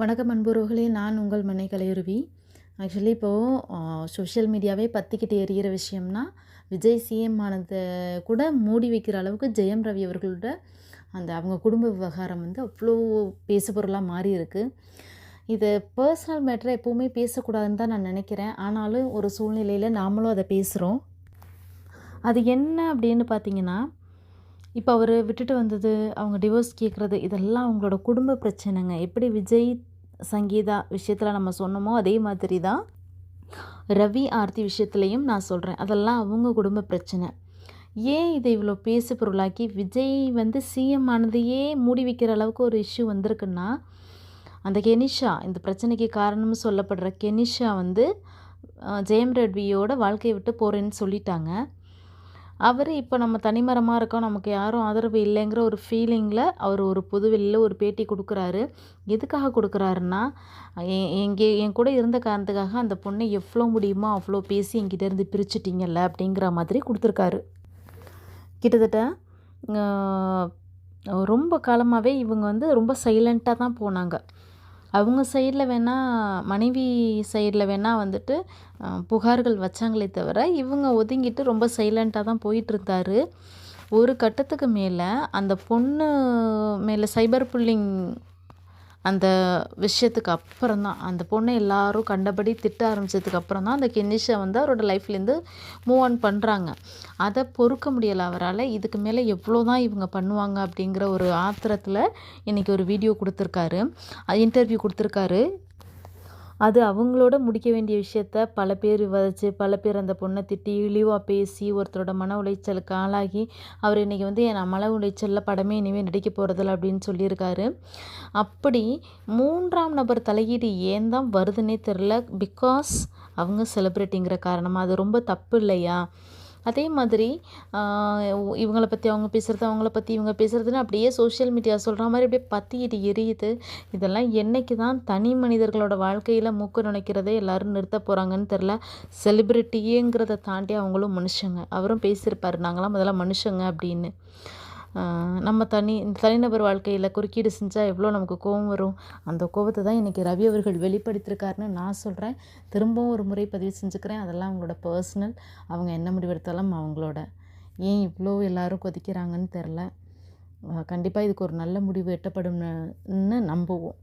வணக்கம் அன்புறவுகளே, நான் உங்கள் மனை கலையுருவி. ஆக்சுவலி இப்போது சோஷியல் மீடியாவே பற்றிக்கிட்டு எரியிற விஷயம்னா, விஜய் சிஎம் ஆனதை கூட மூடி வைக்கிற அளவுக்கு ஜெயம் ரவி அவர்களோட அவங்க குடும்ப விவகாரம் அவ்வளோ பேசுபொருளாக மாறி இருக்குது. இது பர்சனல் மேட்டரை எப்போவுமே பேசக்கூடாதுன்னு தான் நான் நினைக்கிறேன். ஆனாலும் ஒரு சூழ்நிலையில் நாமளும் அதை பேசுகிறோம். அது என்ன அப்படின்னு பார்த்தீங்கன்னா, இப்போ அவர் விட்டுட்டு வந்தது, அவங்க டிவோர்ஸ் கேட்குறது, இதெல்லாம் அவங்களோட குடும்ப பிரச்சனைங்க. எப்படி விஜய், சங்கீதா விஷயத்தில் நம்ம சொன்னோமோ அதே மாதிரி தான் ரவி, ஆர்த்தி விஷயத்துலையும் நான் சொல்கிறேன். அதெல்லாம் அவங்க குடும்ப பிரச்சனை. ஏன் இதை இவ்வளோ பேசு பொருளாக்கி விஜய் சிஎம் ஆனதையே மூடி வைக்கிற அளவுக்கு ஒரு இஷ்யூ வந்திருக்குன்னா, அந்த கெனிஷா, இந்த பிரச்சனைக்கு காரணம்னு சொல்லப்படுற கெனிஷா ஜெயம் ரவியோட வாழ்க்கையை விட்டு போகிறேன்னு சொல்லிட்டாங்க. அவர் இப்போ நம்ம தனிமரமாக இருக்கோம், நமக்கு யாரும் ஆதரவு இல்லைங்கிற ஒரு ஃபீலிங்கில் அவர் ஒரு பொதுவெளியில் ஒரு பேட்டி கொடுக்குறாரு. எதுக்காக கொடுக்குறாருன்னா, என் கூட இருந்த காரணத்துக்காக அந்த பொண்ணை எவ்வளோ முடியுமோ அவ்வளோ பேசி என்கிட்டேருந்து பிரிச்சுட்டிங்கல்ல அப்படிங்கிற மாதிரி கொடுத்துருக்காரு. கிட்டத்தட்ட ரொம்ப காலமாகவே இவங்க ரொம்ப சைலண்ட்டாக தான் போனாங்க. அவங்க சைடில் வேணால், மனைவி சைடில் வேணால் புகார்கள் வச்சாங்களே தவிர, இவங்க ஒதுங்கிட்டு ரொம்ப சைலண்ட்டாக தான் போயிட்டுருந்தாரு. ஒரு கட்டத்துக்கு மேலே அந்த பொண்ணு மேலே சைபர் புல்லிங் அந்த விஷயத்துக்கு அப்புறம் தான், அந்த பொண்ணை எல்லாரும் கண்டபடி திட்ட ஆரம்பித்ததுக்கு அப்புறம் தான் அந்த கெனிஷா அவரோட லைஃப்லேருந்து மூவ் ஆன் பண்ணுறாங்க. அதை பொறுக்க முடியலை அவரால். இதுக்கு மேலே எவ்வளோ தான் இவங்க பண்ணுவாங்க அப்படிங்கிற ஒரு ஆத்திரத்தில் இன்றைக்கி ஒரு வீடியோ கொடுத்துருக்காரு, இன்டர்வியூ கொடுத்துருக்காரு. அது அவங்களோட முடிக்க வேண்டிய விஷயத்த பல பேர் விவாதித்து, பல பேர் அந்த பொண்ணை திட்டி இழிவாக பேசி ஒருத்தரோட மன உளைச்சலுக்கு ஆளாகி அவர் இன்றைக்கி என் மன உளைச்சலில் படமே இனிமேல் நடிக்க போகிறதில்ல அப்படின்னு சொல்லியிருக்காரு. அப்படி 3ஆம் நபர் தலையீடு ஏன் தான் வருதுன்னே தெரில. பிகாஸ் அவங்க செலிப்ரிட்டிங்கிற காரணமாக. அது ரொம்ப தப்பு இல்லையா? அதே மாதிரி இவங்களை பற்றி அவங்க பேசுகிறது, அவங்கள பற்றி இவங்க பேசுகிறதுன்னு அப்படியே சோஷியல் மீடியா சொல்கிற மாதிரி அப்படியே பற்றிக்கிட்டு எரியுது. இதெல்லாம் என்றைக்கு தான் தனி மனிதர்களோட வாழ்க்கையில் மூக்கு நுழைக்கிறதே எல்லோரும் நிறுத்த போகிறாங்கன்னு தெரில. செலிப்ரிட்டிங்கிறத தாண்டி அவங்களும் மனுஷங்க. அவரும் பேசியிருப்பார், நாங்களாம் முதல்ல மனுஷங்க அப்படின்னு. நம்ம தனிநபர் வாழ்க்கையில் குறுக்கீடு செஞ்சால் எவ்வளோ நமக்கு கோபம் வரும். அந்த கோபத்தை தான் இன்றைக்கி ரவி அவர்கள் வெளிப்படுத்தியிருக்காருன்னு நான் சொல்கிறேன். திரும்பவும் ஒரு முறை பதிவு செஞ்சுக்கிறேன். அதெல்லாம் அவங்களோட பர்சனல். அவங்க என்ன முடிவெடுத்தாலும் அவங்களோட. ஏன் இவ்வளோ எல்லோரும் கொதிக்கிறாங்கன்னு தெரில. கண்டிப்பாக இதுக்கு ஒரு நல்ல முடிவு எட்டப்படும்னு நம்புவோம்.